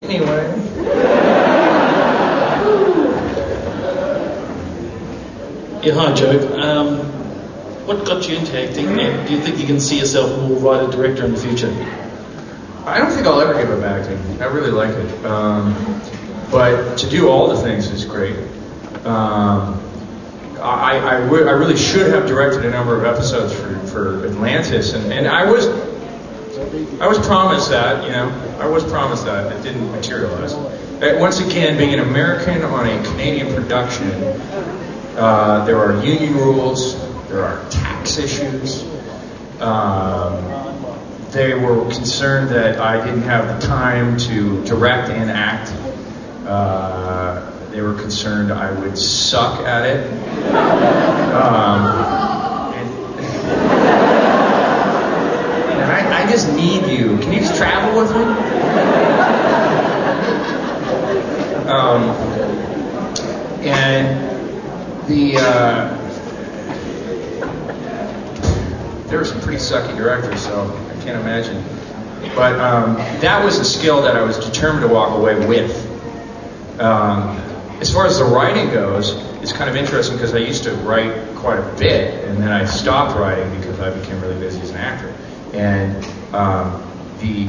Anyway. Yeah, hi Joe. What got you into acting, and do you think you can see yourself more writer-director in the future? I don't think I'll ever give up acting. I really like it. But to do all the things is great. I really should have directed a number of episodes for Atlantis, and I was promised that, I was promised that. It didn't materialize. Once again, being an American on a Canadian production, there are union rules, there are tax issues. They were concerned that I didn't have the time to direct and act. They were concerned I would suck at it. I just need you. Can you just travel with me? And there were some pretty sucky directors, so I can't imagine. But that was a skill that I was determined to walk away with. As far as the writing goes, it's kind of interesting because I used to write quite a bit, and then I stopped writing because I became really busy as an actor. And the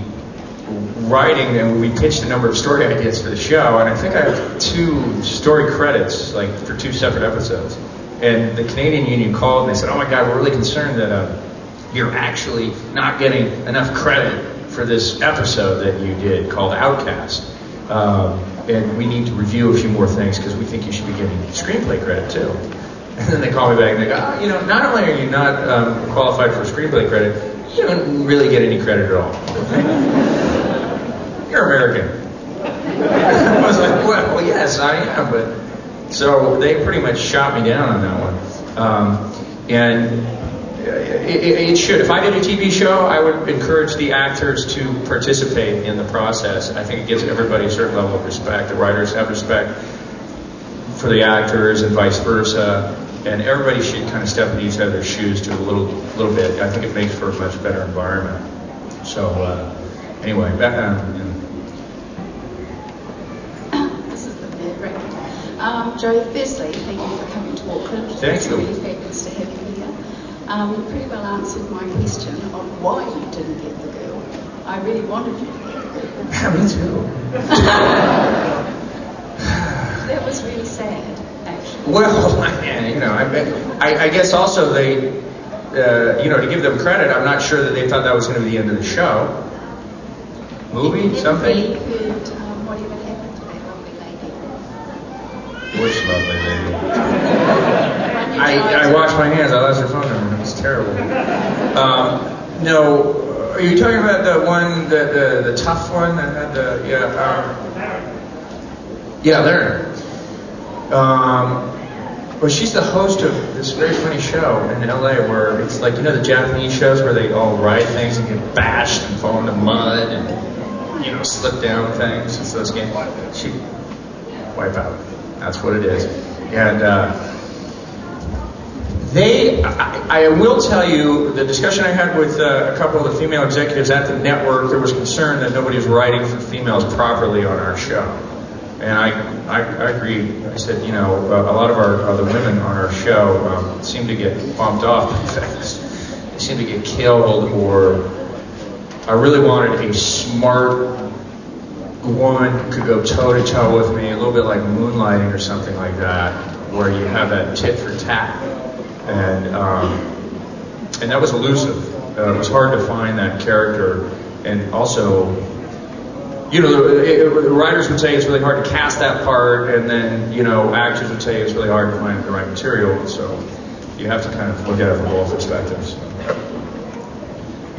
writing, and we pitched a number of story ideas for the show, and I think I have 2 story credits, like for 2 separate episodes. And the Canadian Union called and they said, "Oh my God, we're really concerned that you're actually not getting enough credit for this episode that you did called Outcast. And we need to review a few more things because we think you should be getting screenplay credit too." And then they call me back and they go, not only are you not qualified for screenplay credit, you don't really get any credit at all. You're American. I was like, well, yes, I am. But so they pretty much shot me down on that one. And it should. If I did a TV show, I would encourage the actors to participate in the process. I think it gives everybody a certain level of respect. The writers have respect for the actors and vice versa. And everybody should kind of step in each other's shoes to a little bit. I think it makes for a much better environment. So anyway, back on. This is the third record. Joe, firstly, thank you for coming to Auckland. Thank It's you. really fabulous to have you here. You pretty well answered my question of why you didn't get the girl. I really wanted you to get the girl. Yeah, me too. That was really sad, actually. Well, I guess also they, to give them credit, I'm not sure that they thought that was going to be the end of the show. Movie, something? You heard whatever happened to that lovely lady. Which lovely lady? I washed my hands. I lost her phone number. It was terrible. No, are you talking about the one, the tough one that had the Lerner. Well, she's the host of this very funny show in LA where it's like, the Japanese shows where they all ride things and get bashed and fall into mud and, slip down things. It's those games. She wipe out. That's what it is. And I will tell you, the discussion I had with a couple of the female executives at the network, there was concern that nobody was writing for females properly on our show. And I agree. I said, a lot of the women on our show seem to get bumped off pretty fast. They seem to get killed, or I really wanted a smart woman who could go toe-to-toe with me, a little bit like Moonlighting or something like that, where you have that tit for tat. And that was elusive. It was hard to find that character. And also, the writers would say it's really hard to cast that part, and then, actors would say it's really hard to find the right material. So you have to kind of look at it from both perspectives.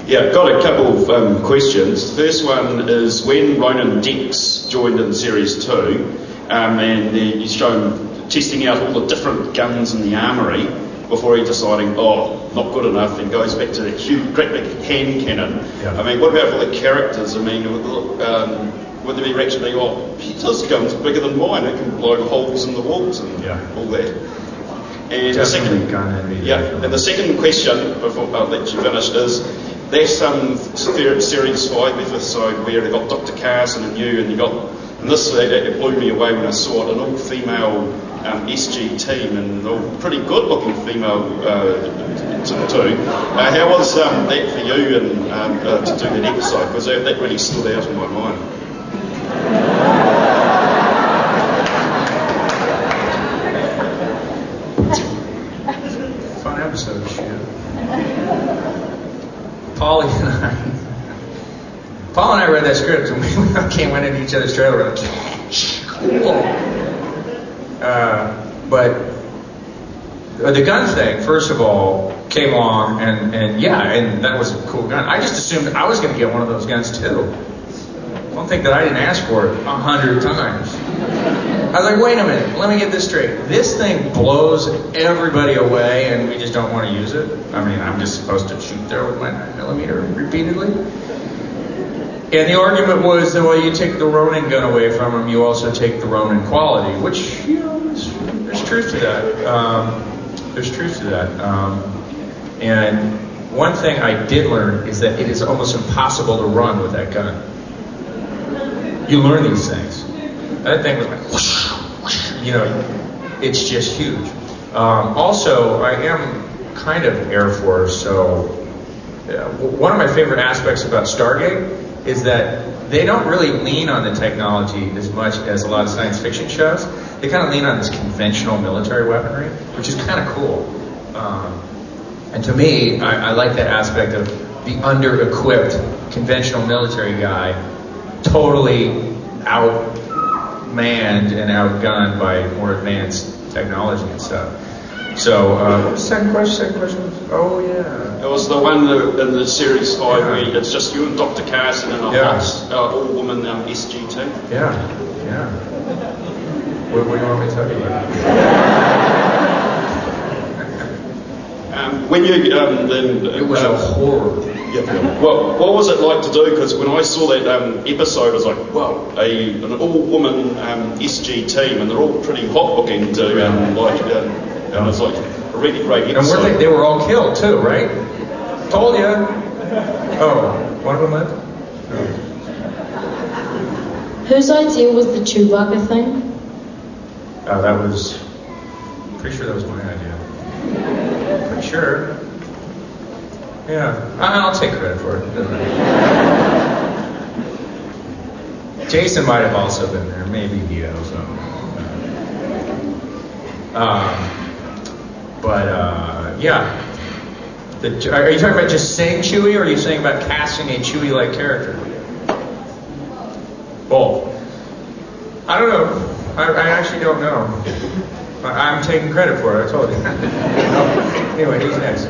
Yeah, got a couple of questions. The first one is when Ronan Dex joined in Series 2, and he's shown testing out all the different guns in the armoury before he deciding, not good enough, and goes back to that huge, great big hand cannon. Yeah. I mean, what about for the characters? I mean, would there be reaction being, his gun's bigger than mine, it can blow holes in the walls and all that. And the second question, before I'll let you finish, is That's series 5 episode where they got Dr. Carson and you, and you got, and this it blew me away when I saw it, an all-female SG team, and all pretty good-looking female too. How was that for you and to do that episode? Because that really stood out in my mind. Fun episode, shit. Paul and I read that script and we went into each other's trailer. We're like, but the gun thing, first of all, came along and that was a cool gun. I just assumed I was going to get one of those guns too. Don't think that I didn't ask for it 100 times. I was like, wait a minute, let me get this straight. This thing blows everybody away and we just don't want to use it? I mean, I'm just supposed to shoot there with my 9mm repeatedly? And the argument was that, well, you take the Ronin gun away from them, you also take the Ronin quality, which, you know, there's truth to that. There's truth to that. And one thing I did learn is that it is almost impossible to run with that gun. You learn these things. That thing was like, whoosh, whoosh, you know, it's just huge. Also, I am kind of Air Force, so one of my favorite aspects about Stargate is that they don't really lean on the technology as much as a lot of science fiction shows. They kind of lean on this conventional military weaponry, which is kind of cool. And to me, I like that aspect of the under-equipped conventional military guy totally outmanned and outgunned by more advanced technology and stuff. So, what was the second question? Oh, yeah. It was the one in the series 5 where it's just you and Dr. Carson and a hot, all-woman SG team. Yeah. What do you want me to tell you about? When you it was a horror. Yeah. Well, what was it like to do? Because when I saw that episode, I was like, wow, an all-woman SG team, and they're all pretty hot-looking too, and it was like a really great episode. And they were all killed too, right? Told ya. Oh, one of them lived? Whose idea was the Chewbacca thing? That was, pretty sure that was my idea. Pretty sure. Yeah, I'll take credit for it. Jason might have also been there, maybe Vito. So. Yeah. Are you talking about just saying Chewie, or are you saying about casting a Chewie-like character? Both. I don't know. I actually don't know. I'm taking credit for it, I told you. Anyway, who's next?